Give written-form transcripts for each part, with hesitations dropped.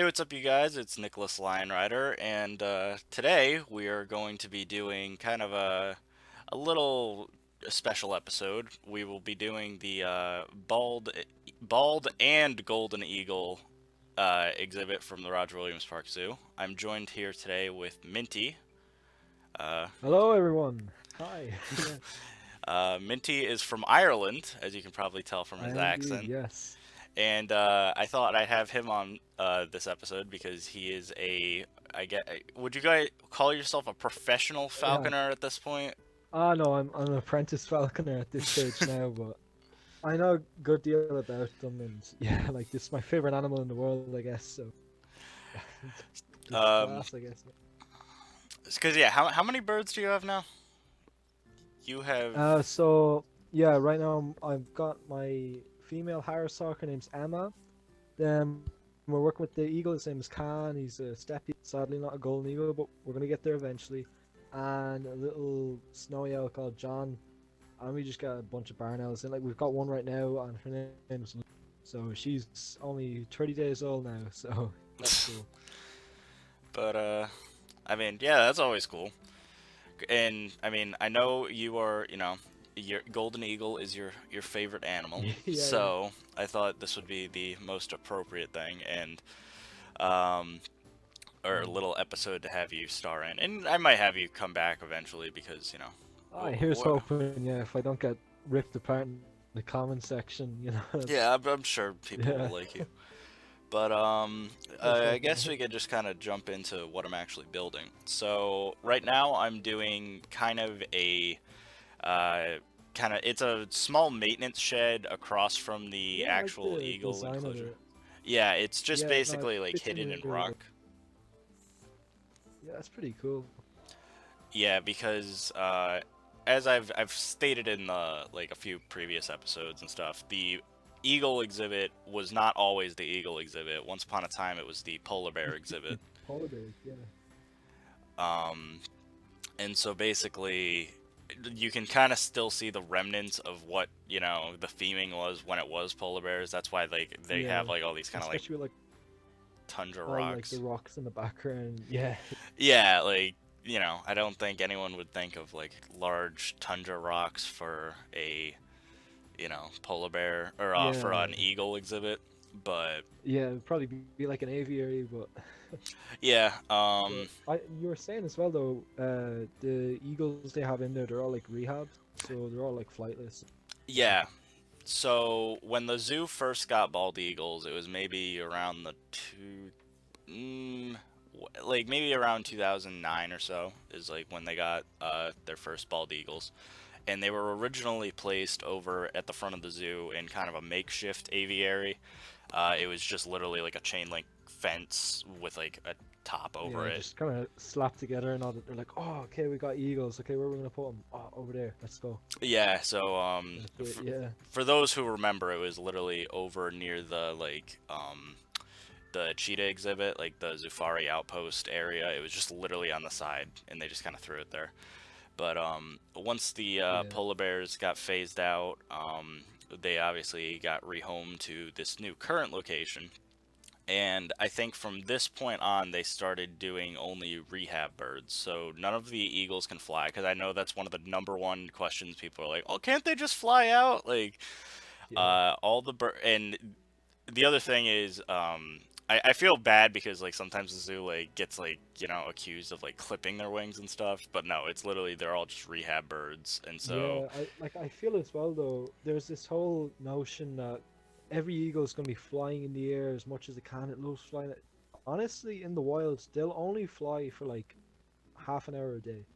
Hey, what's up, you guys? It's IAmTheLionRider, and today we are going to be doing kind of a little special episode. We will be doing the bald and golden eagle exhibit from the Roger Williams Park Zoo. I'm joined here today with Minty. Uh, Hello, everyone. Hi. Yeah, Minty is from Ireland, as you can probably tell from I his am indeed. accent. Yes. And I thought I'd have him on this episode because he is I get. Would you guys call yourself a professional Yeah. falconer at this point? No, I'm an apprentice falconer at this stage now, but I know a good deal about them, and yeah, like this is my favorite animal in the world, I guess. So it's Um, class, I guess. because yeah, how many birds do you have now? You have. So yeah, right now I've got my female Harris hawk. Her name's Emma. Then we're working with the eagle. His name is Khan. He's a steppe eagle. Sadly, not a golden eagle, but we're gonna get there eventually. And a little snowy owl called John. And we just got a bunch of barn owls. And like we've got one right now, and her name's Lu- so she's only 30 days old now. So that's cool. But I mean, yeah, that's always cool. And I mean, I know you are. Your golden eagle is your favorite animal. Yeah, yeah. So I thought this would be the most appropriate thing, and um, or a Mm. little episode to have you star in. And I might have you come back eventually because, Here's what? hoping. Yeah, if I don't get ripped apart in the comment section, that's Yeah, I'm sure people will yeah. like you. But Here's I guess hoping. we could just kind of jump into what I'm actually building. So right now I'm doing kind of a it's a small maintenance shed across from the Yeah, I like actual the eagle design of enclosure. it. Yeah, it's just Yeah, no, it basically like fits in hidden in really well. rock. Yeah, that's pretty cool. Yeah, because as I've stated in the like a few previous episodes and stuff, the eagle exhibit was not always the eagle exhibit. Once upon a time, it was the polar bear exhibit. Polar bears, yeah. Um, and so basically, you can kind of still see the remnants of what the theming was when it was polar bears. That's why like they Yeah, have like all these kind of like especially with like tundra all like the rocks. rocks in the background. Yeah, Yeah, like, I don't think anyone would think of like large tundra rocks for a, polar bear or for yeah, an eagle exhibit. But yeah. It'd probably be like an aviary, but yeah, you were saying as well though, the eagles they have in there, they're all like rehabs, so they're all like flightless. yeah. So when the zoo first got bald eagles, it was maybe around the like maybe around 2009 or so is like when they got their first bald eagles, and they were originally placed over at the front of the zoo in kind of a makeshift aviary. It was just literally like a chain link fence with like a top over Yeah, it. just kind of slapped together and all that. They're like, oh, okay, we got eagles. Okay, where are we gonna put them? Oh, over there. Let's go. Yeah, so That's it. Yeah, for those who remember, it was literally over near the the cheetah exhibit, like the Zufari outpost area. It was just literally on the side, and they just kind of threw it there. But once the yeah, polar bears got phased out, they obviously got rehomed to this new current location. And I think from this point on, they started doing only rehab birds. So none of the eagles can fly, because I know that's one of the number one questions people are like, "Oh, can't they just fly out?" Like, yeah, all the and the other thing is, I feel bad because like sometimes the zoo like gets like accused of like clipping their wings and stuff, but no, it's literally they're all just rehab birds, and so yeah. I feel as well though. There's this whole notion that every eagle is gonna be flying in the air as much as it can. It loves flying. Honestly, in the wild, they'll only fly for like half an hour a day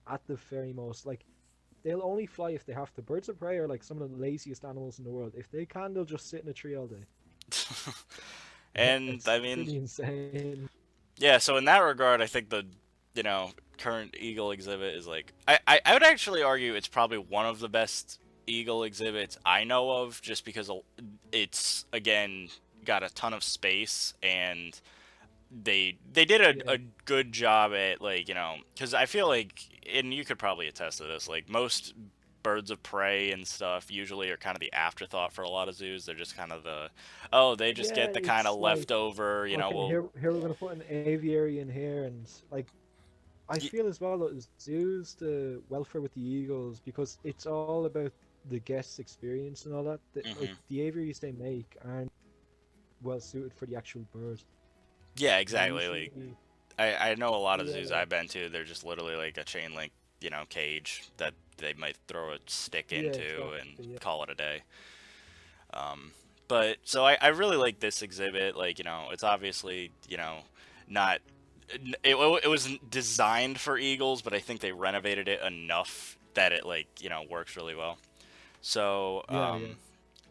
at the very most. Like they'll only fly if they have to. Birds of prey are like some of the laziest animals in the world. If they can, they'll just sit in a tree all day. and It's I mean, pretty insane. yeah. So in that regard, I think the current eagle exhibit is like I would actually argue it's probably one of the best eagle exhibits I know of, just because it's again got a ton of space, and they did Yeah, a good job at like because I feel like, and you could probably attest to this, like most birds of prey and stuff usually are kind of the afterthought for a lot of zoos. They're just kind of the, oh, they just Yeah, get the kind it's of like, leftover, okay, well, here we're gonna put an aviary in here, and like I y- feel as well that zoos, the welfare with the eagles, because it's all about the guest experience and all that. Like hmm the aviaries they make aren't well suited for the actual bird. yeah, They're exactly. Like usually I know a lot of zoos yeah I've been to, they're just literally like a chain link, cage that they might throw a stick yeah into and exactly yeah call it a day. But so I really like this exhibit. Like, it's obviously, not. It wasn't designed for eagles, but I think they renovated it enough that it, like, works really well. So, yeah.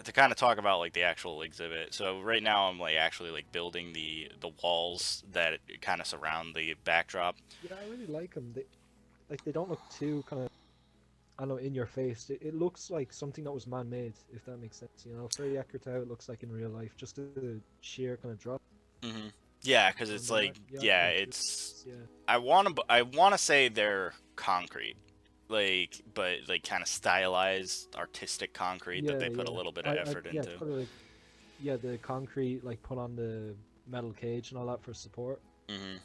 to kind of talk about like the actual exhibit. So right now I'm like actually like building the walls that kind of surround the backdrop. Yeah, I really like them. They don't look too kind of, I don't know, in your face. It looks like something that was man-made, if that makes sense. You know, very accurate to how it looks like in real life. Just the sheer kind of drop hmm Yeah, because on it's them. like, Yeah, I yeah, think it's really it's nice. Yeah. I want to say they're concrete, like, but like kind of stylized artistic concrete that they put a Yeah. little bit of effort Yeah, into. totally. Like, yeah, the concrete like put on the metal cage and all that for support. hmm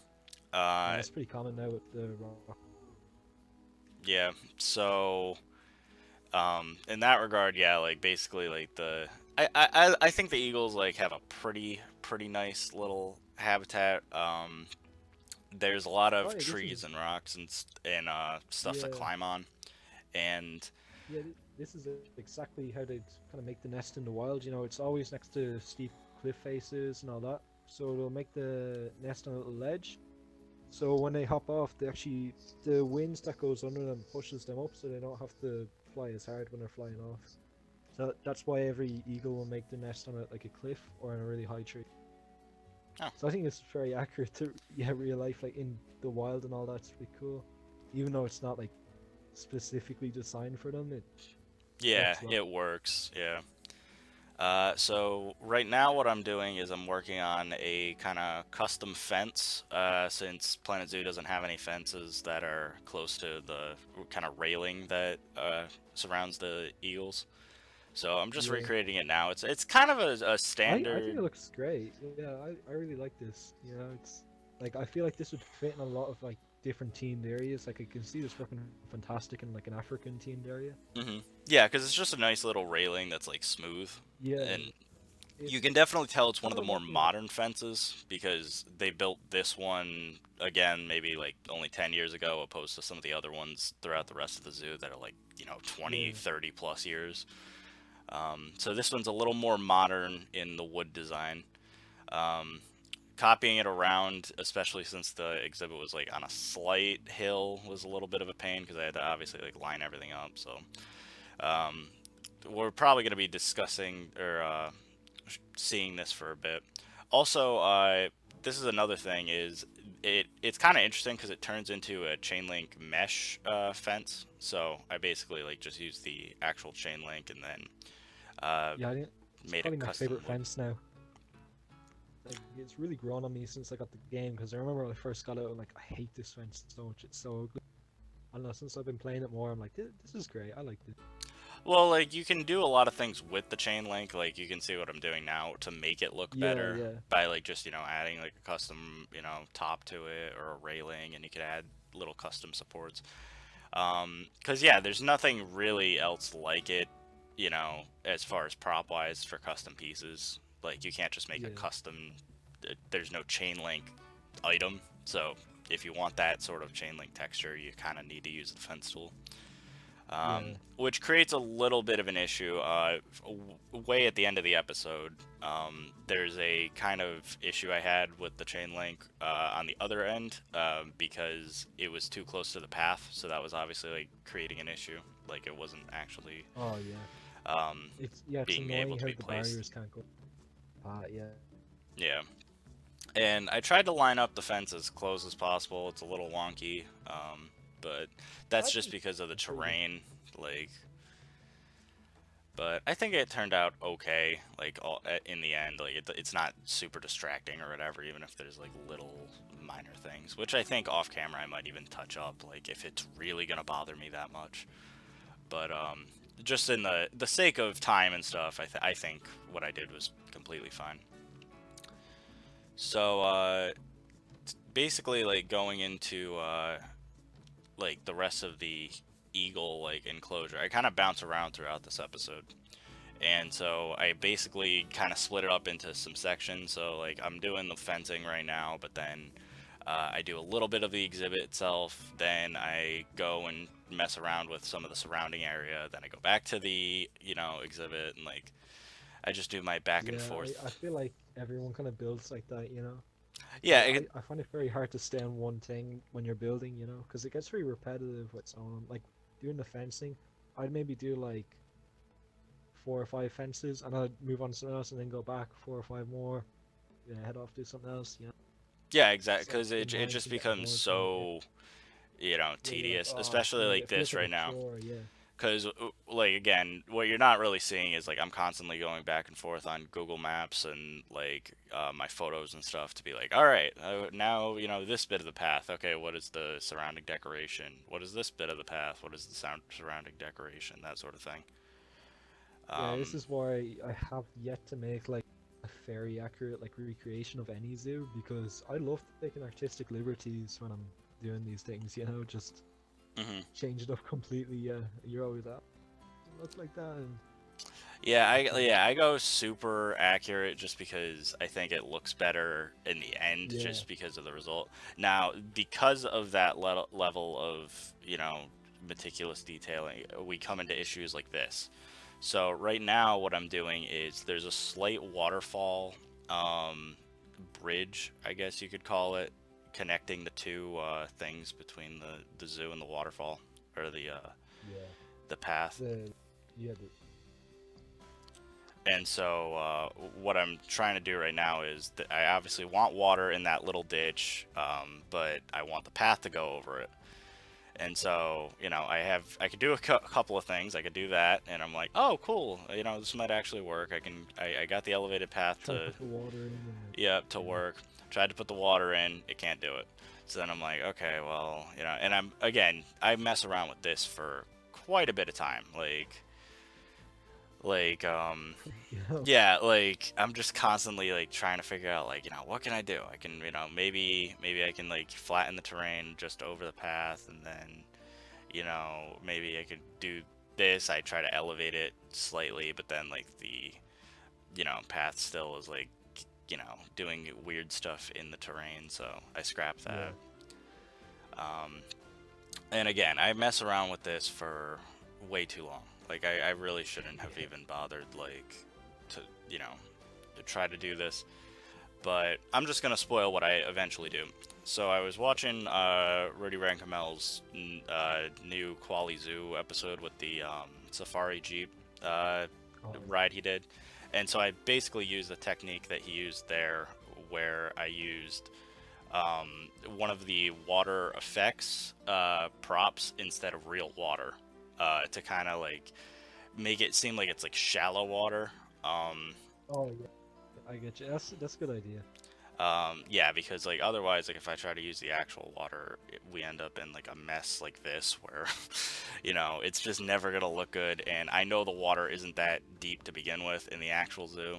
Yeah, Uh, that's pretty common now with the rock. yeah. So, in that regard, yeah, like basically like I think the eagles like have a pretty nice little habitat. There's a lot Oh, of yeah, this trees is and rocks and stuff to yeah, climb on, and yeah. This is exactly how they'd kind of make the nest in the wild. You know, it's always next to steep cliff faces and all that. So they'll make the nest on a little ledge. So when they hop off, the wind that goes under them pushes them up, so they don't have to fly as hard when they're flying off. So that's why every eagle will make the nest on like a cliff or on a really high tree. oh So I think it's very accurate to yeah real life, like in the wild and all that. It's pretty cool, even though it's not like specifically designed for them. It yeah, works well. it works. Yeah. So right now what I'm doing is I'm working on a kind of custom fence, since Planet Zoo doesn't have any fences that are close to the kind of railing that surrounds the eagles. So I'm just Yeah, recreating it now. It's kind of a I think standard. it looks great. Yeah, I really like this. You know, it's like I feel like this would fit in a lot of like different themed areas. Like I can see this working fantastic in like an African themed area. Yeah, because it's just a nice little railing that's like smooth, Yeah, and it you can definitely tell it's one kind of the of more reminds me of modern fences because they built this one again maybe like only 10 years ago opposed to some of the other ones throughout the rest of the zoo that are like 20, yeah. 30 plus years. So this one's a little more modern in the wood design. um, Copying it around, especially since the exhibit was like on a slight hill, was a little bit of a pain because I had to obviously like line everything up. So um, we're probably going to be discussing or seeing this for a bit. Also, this is another thing is it's kind of interesting because it turns into a chain link mesh fence. So I basically like just used the actual chain link and then uh, Yeah, I think it's made a probably my custom favorite wood. fence now. Like it's really grown on me since I got the game because I remember when I first got it, I'm like, I hate this fence so much. It's so ugly. I don't know. Since I've been playing it more, I'm like, this is great. I like this. Well, like you can do a lot of things with the chain link. Like you can see what I'm doing now to make it look Yeah, better yeah, by like just adding like a custom top to it or a railing, and you could add little custom supports. Because yeah, there's nothing really else like it, as far as prop wise for custom pieces. Like you can't just make a yeah, custom. There's no chain link item, so if you want that sort of chain link texture, you kind of need to use the fence tool, yeah. which creates a little bit of an issue. Way at the end of the episode, there's a kind of issue I had with the chain link on the other end because it was too close to the path, so that was obviously like creating an issue. Like it wasn't actually Oh yeah. um, It's being able annoying to how be the placed. barriers can't go. Yeah. Yeah. And I tried to line up the fence as close as possible. It's a little wonky, but that's I just think because of the it's pretty good. terrain. Like, but I think it turned out okay. Like in the end, like it's not super distracting or whatever. Even if there's like little minor things, which I think off camera I might even touch up. Like if it's really gonna bother me that much. But just in the sake of time and stuff, I think what I did was completely fine. So basically, like going into like the rest of the eagle like enclosure, I kind of bounce around throughout this episode. And so I basically kind of split it up into some sections. So like I'm doing the fencing right now, but then I do a little bit of the exhibit itself. Then I go and mess around with some of the surrounding area. Then I go back to the exhibit, and like I just do my back and Yeah, I forth. feel like everyone kind of builds like that, you know. Yeah, I find it very hard to stay on one thing when you're building, you know, because it gets very repetitive with someone. Like doing the fencing, I'd maybe do like 4 or 5 fences, and I'd move on to something else, and then go back 4 or 5 more. Yeah, head off do something else. You know, yeah, exactly. so Because the it mind just can get becomes bored from it. so Yeah, you're like, tedious, oh, especially like it feels this like a right now. chore. Yeah, Because like again, what you're not really seeing is like I'm constantly going back and forth on Google Maps and like my photos and stuff to be like, all right, now this bit of the path. Okay, what is the surrounding decoration? What is this bit of the path? What is the surrounding decoration? That sort of thing. yeah. This Um, is why I have yet to make like a very accurate like recreation of any zoo, because I love taking artistic liberties when I'm doing these things. You know, just mhm. change it up completely. Yeah, you're always up. Look like that, and yeah, Yeah, I go super accurate just because I think it looks better in the end, yeah, just because of the result. Now, because of that level of meticulous detailing, we come into issues like this. So right now, what I'm doing is there's a slight waterfall um, bridge, I guess you could call it, connecting the two things between the zoo and the waterfall, or yeah. the path. The yeah, And so, what I'm trying to do right now is that I obviously want water in that little ditch, but I want the path to go over it. And so, I could do a couple of things. I could do that, and I'm like, oh, cool. This might actually work. I got the elevated path try to to, put the water in, and yeah, to yeah, work. Tried to put the water in, it can't do it. So then I'm like, okay, well, and I mess around with this for quite a bit of time, like you know, yeah, like I'm just constantly like trying to figure out like what can I do. I can maybe I can like flatten the terrain just over the path, and then maybe I could do this. I try to elevate it slightly, but then like the path still is like doing weird stuff in the terrain, so I scrap yeah, that. um and again, I mess around with this for way too long. Like I really shouldn't have yeah, even bothered like to you know to try to do this, but I'm just gonna spoil what I eventually do. So I was watching Rudy Rankamel's new Quali Zoo episode with the Safari Jeep uh, oh, ride he did, and so I basically used the technique that he used there, where I used one of the water effects props instead of real water to kind of like make it seem like it's like shallow water. Um, oh yeah, I get you. That's a good idea. yeah, because like otherwise, like if I try to use the actual water, we end up in like a mess like this where, it's just never gonna look good. And I know the water isn't that deep to begin with in the actual zoo.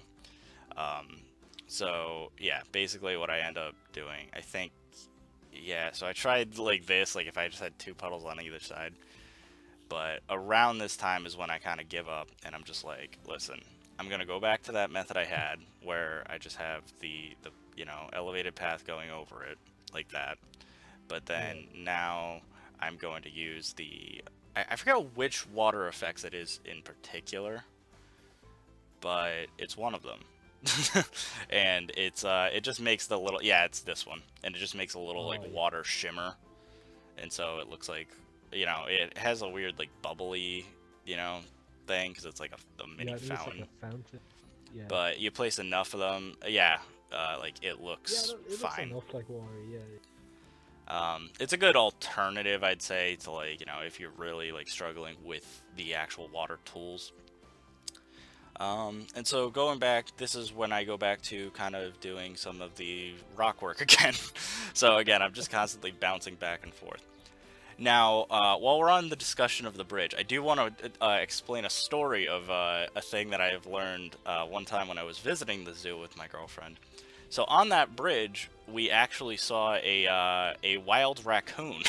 Um, so yeah, basically what I end up doing, I think, yeah. So I tried like this, like if I just had two puddles on either side. But around this time is when I kind of give up, and I'm just like, listen, I'm gonna go back to that method I had, where I just have the elevated path going over it like that. But Yeah. then now I'm going to use I forget which water effects it is in particular, but it's one of them. And it just makes the little, yeah, it's this one, and it just makes a little like Oh yeah, water shimmer, and so it looks like it has a weird like bubbly you know thing, because it's like a mini yeah. I think it's like a fountain. fountain. Yeah, But you place enough of them, yeah, like it yeah. looks It looks fine. enough like water. Yeah, It's a good alternative, I'd say, to like if you're really like struggling with the actual water tools. And so going back, this is when I go back to kind of doing some of the rock work again. So again, I'm just constantly bouncing back and forth. Now, while we're on the discussion of the bridge, I do want to explain a story of a thing that I have learned one time when I was visiting the zoo with my girlfriend. So on that bridge, we actually saw a wild raccoon.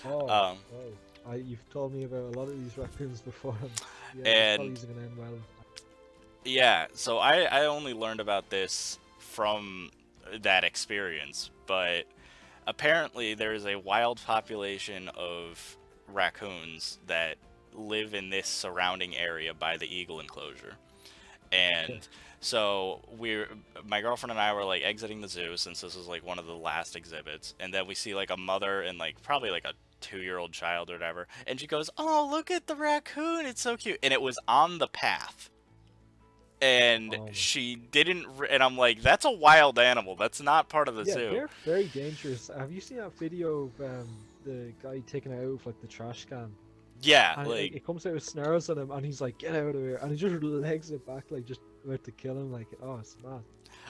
Oh, um, oh. You've told me about a lot of these raccoons before, and yeah, this probably and isn't gonna end well. yeah, so I only learned about this from that experience, but apparently there is a wild population of raccoons that live in this surrounding area by the eagle enclosure. And so my girlfriend and I were like exiting the zoo since this was like one of the last exhibits, and then we see like a mother and like probably like a 2-year-old child or whatever, and she goes, "Oh, look at the raccoon! It's so cute!" And it was on the path, and Oh my. she didn't. And I'm like, "That's a wild animal. That's not part of the Yeah, zoo." they're very dangerous. Have you seen that video of the guy taking it out of like the trash can? Yeah, And like it comes out with snarls on him, and he's like, "Get out of here!" And he just legs it back, like just about to kill him. Like, oh, it's mad.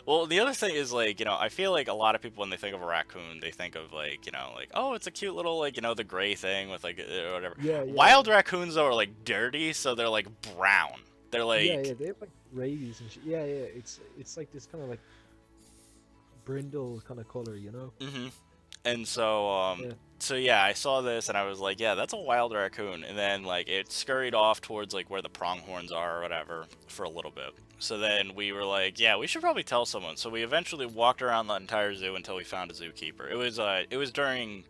well, the other thing is like, I feel like a lot of people when they think of a raccoon, they think of like, like, oh, it's a cute little like, the gray thing with like whatever. Yeah, yeah, Wild yeah, raccoons though are like dirty, so they're like brown. They're yeah, yeah. like, They have like rabies and shit. Yeah, yeah. It's like this kind of like brindle kind of color, you know? mm-hmm. And so yeah, I saw this and I was like, yeah, that's a wild raccoon. And then like it scurried off towards like where the pronghorns are or whatever for a little bit. So then we were like, yeah, we should probably tell someone. So we eventually walked around the entire zoo until we found a zookeeper. It was during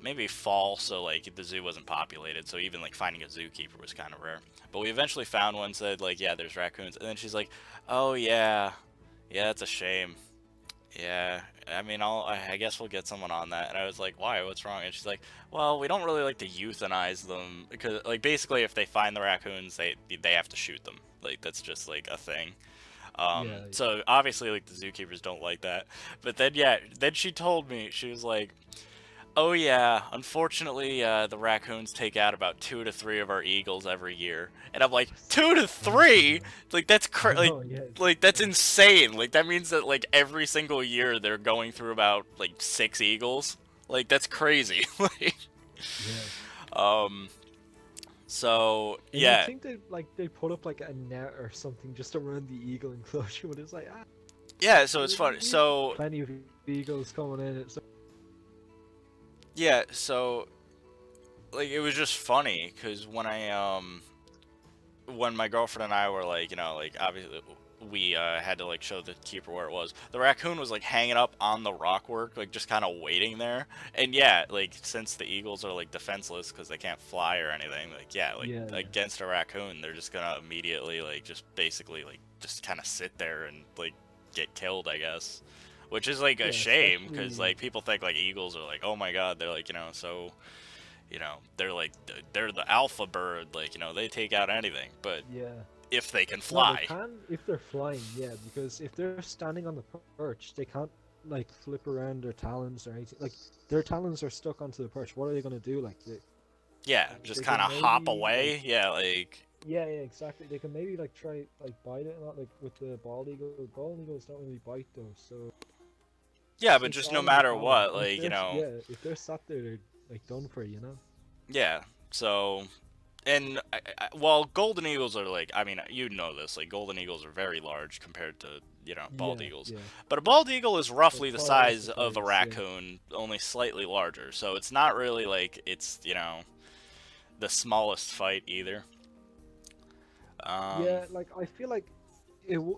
maybe fall, so like the zoo wasn't populated, so even like finding a zookeeper was kind of rare. But we eventually found one, said like, yeah, there's raccoons. And then she's like, oh yeah, yeah, that's a shame. Yeah, I mean, I guess we'll get someone on that. And I was like, why? What's wrong? And she's like, well, we don't really like to euthanize them because, like, basically, if they find the raccoons, they have to shoot them. Like, that's just like a thing. Yeah, So obviously, like, the zookeepers don't like that. But then, yeah, then she told me, she was like, oh yeah, unfortunately, the raccoons take out about 2 to 3 of our eagles every year, and I'm like, two to oh three? god. Like that's I like, know. Yeah, like it's that's insane. Like that means that like every single year they're going through about like 6 eagles. Like that's crazy. Like, yeah. um, so And you'd yeah, think they put up like a net or something just around the eagle enclosure, but it's like yeah. So it's fun. we've got So plenty of eagles coming in. It's yeah, so like it was just funny because when my girlfriend and I were like, like obviously we had to like show the keeper where it was. The raccoon was like hanging up on the rockwork, like just kind of waiting there. And yeah, like since the eagles are like defenseless because they can't fly or anything, like yeah, like yeah, yeah, against a raccoon, they're just gonna immediately like just basically like just kind of sit there and like get killed, I guess. Which is like a yeah. shame because Especially like people think like eagles are like, oh my god, they're like so they're like they're the alpha bird, like they take out anything, but yeah. if they can No, they fly. can if they're flying. Yeah, because if they're standing on the perch, they can't like flip around their talons or anything. Like their talons are stuck onto the perch. What are they gonna do? Like Yeah, just they kind can of hop maybe like away. Yeah, like yeah, yeah, exactly. They can maybe like try like bite it, not like with the bald eagle. Bald eagles don't really bite though, so yeah, but it's just no all in the matter talons. what, And if like they're yeah, if they're sat there, they're like done for, you know. yeah. So and while golden eagles are like, I mean, you know this, like golden eagles are very large compared to bald Yeah, eagles, yeah. but a bald eagle is They're roughly the twice size the of a size. Yeah. raccoon, only slightly larger. So it's not really like it's the smallest fight either. Um, Yeah, like I feel like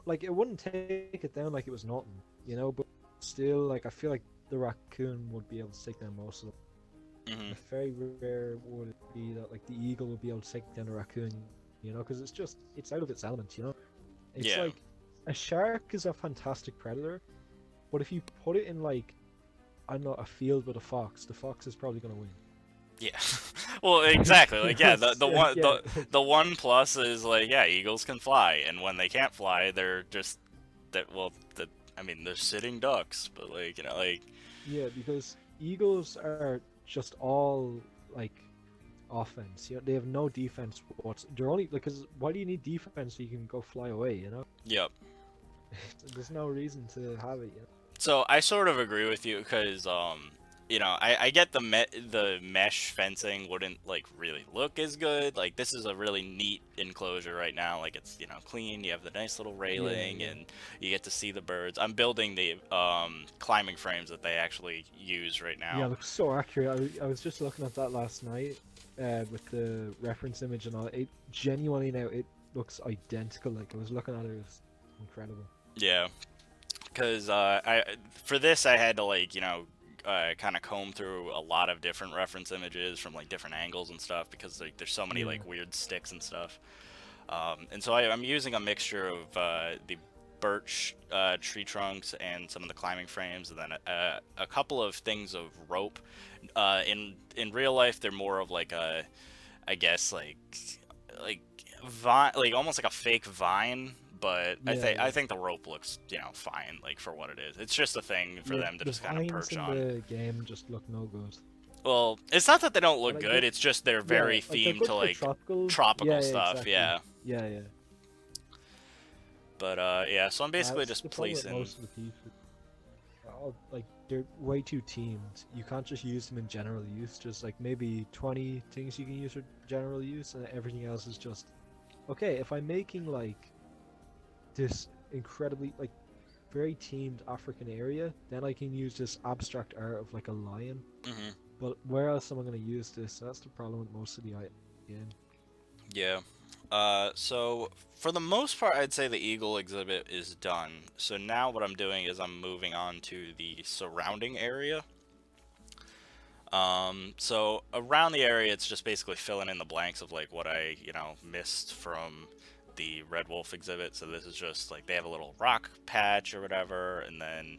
like it wouldn't take it down like it was nothing, you know. But still, like I feel like the raccoon would be able to take down most of them. mhm. Very rare would it be that like the eagle would be able to take down a raccoon, you know, because it's out of its element, you know. It's Yeah. like a shark is a fantastic predator, but if you put it in like I don't know a field with a fox, the fox is probably gonna win. Yeah. Well, exactly. Like, yeah, the Yeah, one yeah, the one plus is like, yeah, eagles can fly, and when they can't fly, they're just that I mean, they're sitting ducks, but like, like, yeah, because eagles are just all like offense. You know, they have no defense. They're only because why do you need defense so you can go fly away? You know, yep. there's no reason to have it. You know? So I sort of agree with you because I get the mesh fencing wouldn't like really look as good. Like this is a really neat enclosure right now. Like it's clean. You have the nice little Yeah, railing, yeah. and you get to see the birds. I'm building the climbing frames that they actually use right Yeah, now. it looks so accurate. I was just looking at that last night, with the reference image and all. It genuinely now it looks identical. Like I was looking at it, it was incredible. Yeah, because I for this I had to like kind of comb through a lot of different reference images from like different angles and stuff because like there's so many Yeah, like weird sticks and stuff. And so I'm using a mixture of the birch tree trunks and some of the climbing frames, and then a couple of things of rope. In real life, they're more of like a, I guess like vine, like almost like a fake vine. But yeah, I yeah, think the rope looks fine like for what it is. It's just a thing for yeah. them to The just kind of vines perch in on. the game just look no good. Well, it's not that they don't But look like good. It's just they're yeah, very like they're themed good to for like tropical. tropical Yeah, yeah, stuff. exactly. Yeah. Yeah, yeah. But yeah, so I'm basically That's just the problem with placing. most of the pieces. Like they're way too teamed. You can't just use them in general use. Just like maybe 20 things you can use for general use, and everything else is just okay. If I'm making like this incredibly like very teamed African area, then I can use this abstract art of like a lion. Hmm. But where else am I going to use this? That's the problem with most of the game. Yeah. So for the most part, I'd say the eagle exhibit is done. So now what I'm doing is I'm moving on to the surrounding area. So around the area, it's just basically filling in the blanks of like what I, missed from the Red Wolf exhibit. So this is just like they have a little rock patch or whatever, and then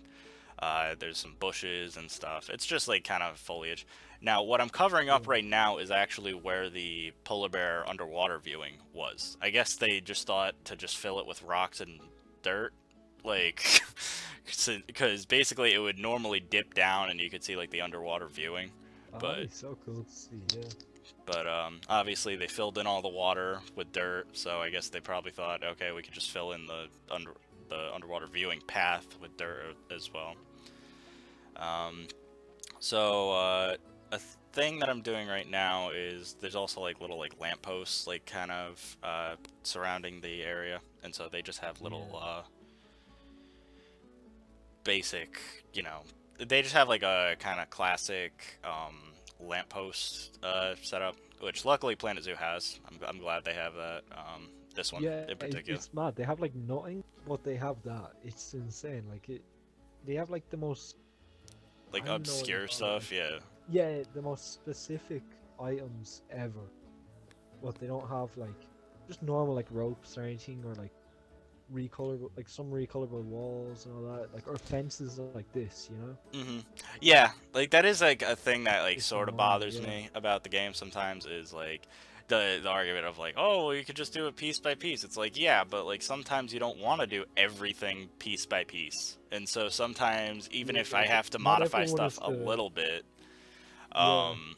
there's some bushes and stuff. It's just like kind of foliage. Now, what I'm covering Yeah, up right now is actually where the polar bear underwater viewing was. I guess they just thought to just fill it with rocks and dirt, like, because basically it would normally dip down and you could see like the underwater viewing, that'd but be so cool to see. Yeah, obviously they filled in all the water with dirt, so I guess they probably thought, okay, we could just fill in the underwater viewing path with dirt as well. Um, so a thing that I'm doing right now is there's also like little like lampposts like kind of surrounding the area, and so they just have little yeah, basic, they just have like a kind of classic lamppost setup, which luckily Planet Zoo has. I'm glad they have that. This one yeah. in particular, It's mad. They have like nothing, but they have that. It's insane. Like it. They have like the most. like I don't even know what you obscure call it. stuff. Like Yeah. yeah, the most specific items ever. But they don't have like just normal like ropes or anything, or like recolorable like some recolorable walls and all that, like or fences like this. Hmm. Yeah, like that is like a thing that like It's sort of annoying. bothers Yeah, me about the game sometimes is like the argument of like, oh, well, you could just do it piece by piece. It's like, yeah, but like sometimes you don't want to do everything piece by piece, and so sometimes even if I yeah. have to Not modify everyone stuff is a the little bit, yeah. um,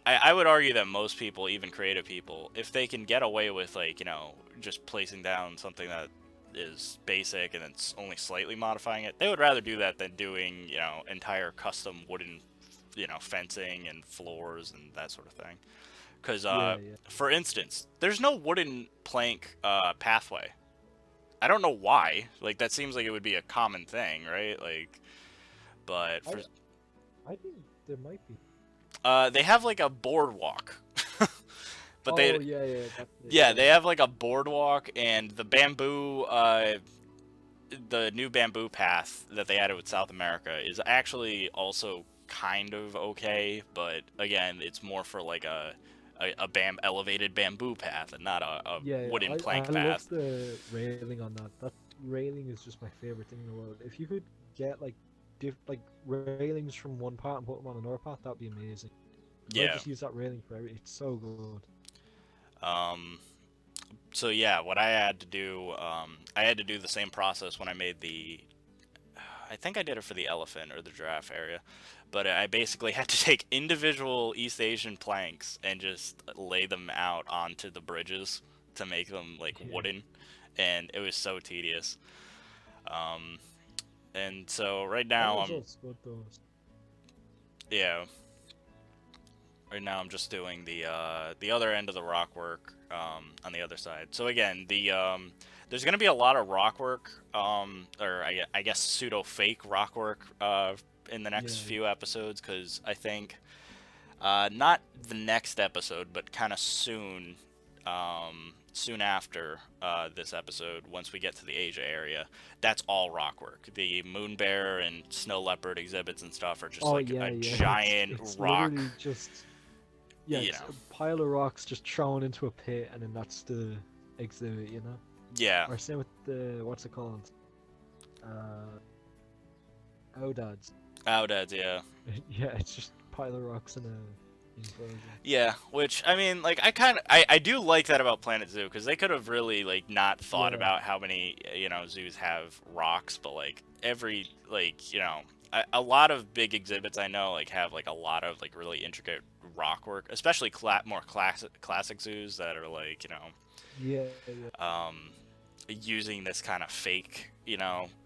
I would argue that most people, even creative people, if they can get away with like just placing down something that is basic and it's only slightly modifying it, they would rather do that than doing entire custom wooden fencing and floors and that sort of thing. Because Yeah, yeah. for instance, there's no wooden plank pathway. I don't know why. Like that seems like it would be a common thing, right? Like, but I for I think there might be. they have like a boardwalk. But Oh yeah, yeah, that's it. yeah, Yeah, they have like a boardwalk and the bamboo, the new bamboo path that they added with South America is actually also kind of okay, but again, it's more for like a elevated bamboo path and not a yeah, yeah. wooden I plank love path. the railing on that. That railing is just my favorite thing in the world. If you could get like like railings from one part and put them on another part, that'd be amazing. Because I Yeah. just use that railing for everything. It's so good. Um, so yeah, what I had to do, I had to do the same process when I made the. I think I did it for the elephant or the giraffe area, but I basically had to take individual East Asian planks and just lay them out onto the bridges to make them like Yeah, wooden, and it was so tedious. Um, and so right that now I'm results good though. Yeah. Right now I'm just doing the other end of the rockwork on the other side. So again, there's gonna be a lot of rockwork, or I guess pseudo fake rockwork in the next Yeah, few episodes, because I think not the next episode, but kind of soon, soon after this episode, once we get to the Asia area, that's all rockwork. The moon bear and snow leopard exhibits and stuff are just oh like yeah, a yeah. giant It's rock, literally just yeah, you it's know. a pile of rocks just thrown into a pit, and then that's the exhibit, you know. Yeah, Or same with the what's it called? Uh, Odads. Outdads, yeah. Yeah, it's just a pile of rocks in a enclosure. Yeah, which I mean, like I do like that about Planet Zoo, because they could have really like not thought Yeah, about how many zoos have rocks, but like every like a lot of big exhibits I know like have like a lot of like really intricate rock work, especially more classic zoos that are like yeah, yeah, um, using this kind of fake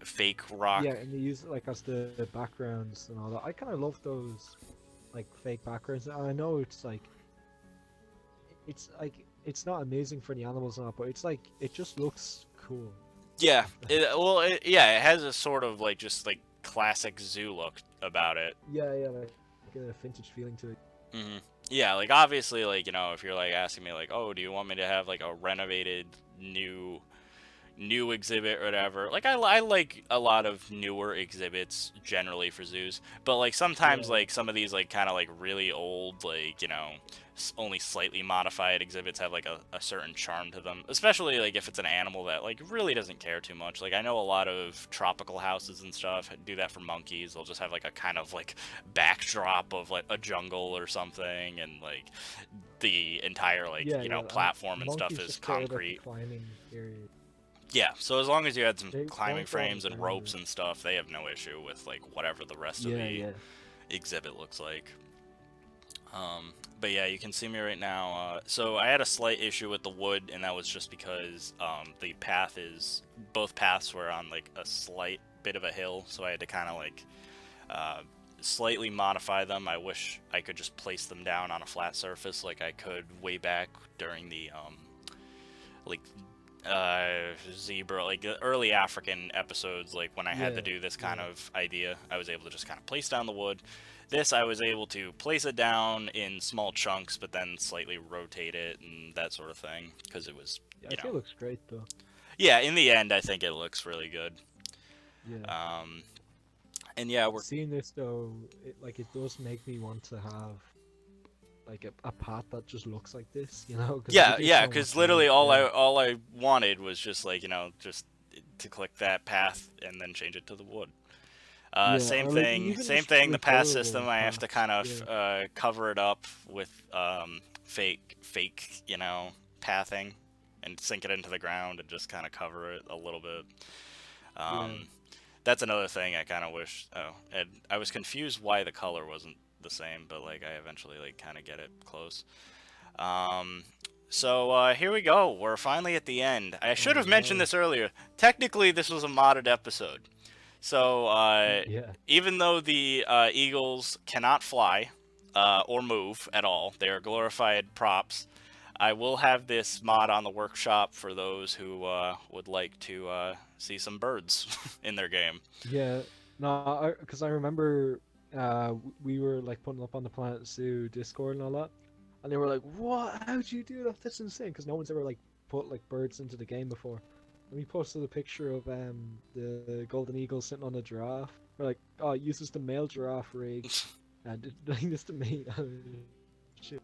fake rock. yeah. And they use it like as the backgrounds and all that. I kind of love those like fake backgrounds. And I know it's like it's not amazing for the animals and all, but it's like it just looks cool. Yeah, yeah, it has a sort of like just like classic zoo look about it. Yeah, yeah, like a vintage feeling to it. hmm Yeah, like obviously, like if you're like asking me like, oh, do you want me to have like a renovated new exhibit or whatever? Like I like a lot of newer exhibits generally for zoos, but like sometimes Yeah, like some of these like kind of like really old like only slightly modified exhibits have like a certain charm to them, especially like if it's an animal that like really doesn't care too much. Like I know a lot of tropical houses and stuff do that for monkeys. They'll just have like a kind of like backdrop of like a jungle or something, and like the entire like yeah, yeah. platform and stuff Monkeys is just care about the concrete. climbing area. Yeah, so as long as you had some They climbing won't go any frames and further. ropes and stuff, they have no issue with like whatever the rest of Yeah, the yeah, exhibit looks like. But yeah, you can see me right now. So I had a slight issue with the wood, and that was just because the both paths were on like a slight bit of a hill, so I had to kind of like uh, slightly modify them. I wish I could just place them down on a flat surface like I could way back during the like zebra, like the early African episodes, like when I had to yeah, do this kind yeah, of idea, I was able to just kind of place down the wood. This I was able to place it down in small chunks, but then slightly rotate it and that sort of thing, because it was, yeah. I you know, think it looks great though. yeah. In the end, I think it looks really good. Yeah. Um, and yeah, we're Seeing this though, it does make me want to have like a path that just looks like this, you know, because it yeah, gives you yeah, so because much literally relief. all Yeah, I wanted was just like just to click that path and then change it to the wood. yeah, Same or like thing. even Same just thing. The path system, recolorable I have to paths. kind Yeah, of cover it up with fake, pathing, and sink it into the ground and just kind of cover it a little bit. yeah, Um, that's another thing I kind of wish. Oh, and I was confused why the color wasn't the same, but like I eventually like kind of get it close. Um, so here we go. We're finally at the end. I should oh have mentioned wow, this earlier. Technically, this was a modded episode. So, yeah, even though the eagles cannot fly or move at all, they are glorified props. I will have this mod on the workshop for those who would like to see some birds in their game. yeah. No, because I remember we were like putting up on the Planet Zoo Discord and all that, and they were like, "What? How'd you do that? That's insane!" Because no one's ever like put like birds into the game before. And we posted a picture of the golden eagle sitting on a giraffe. We're like, "Oh, it uses the male giraffe rig, and doing this to me." Shit.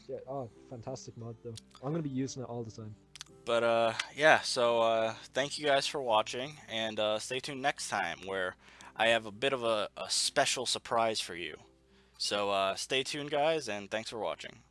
Yeah. Oh, fantastic mod though. I'm gonna be using it all the time. But yeah, so thank you guys for watching, and stay tuned next time where I have a bit of a special surprise for you. So stay tuned, guys, and thanks for watching.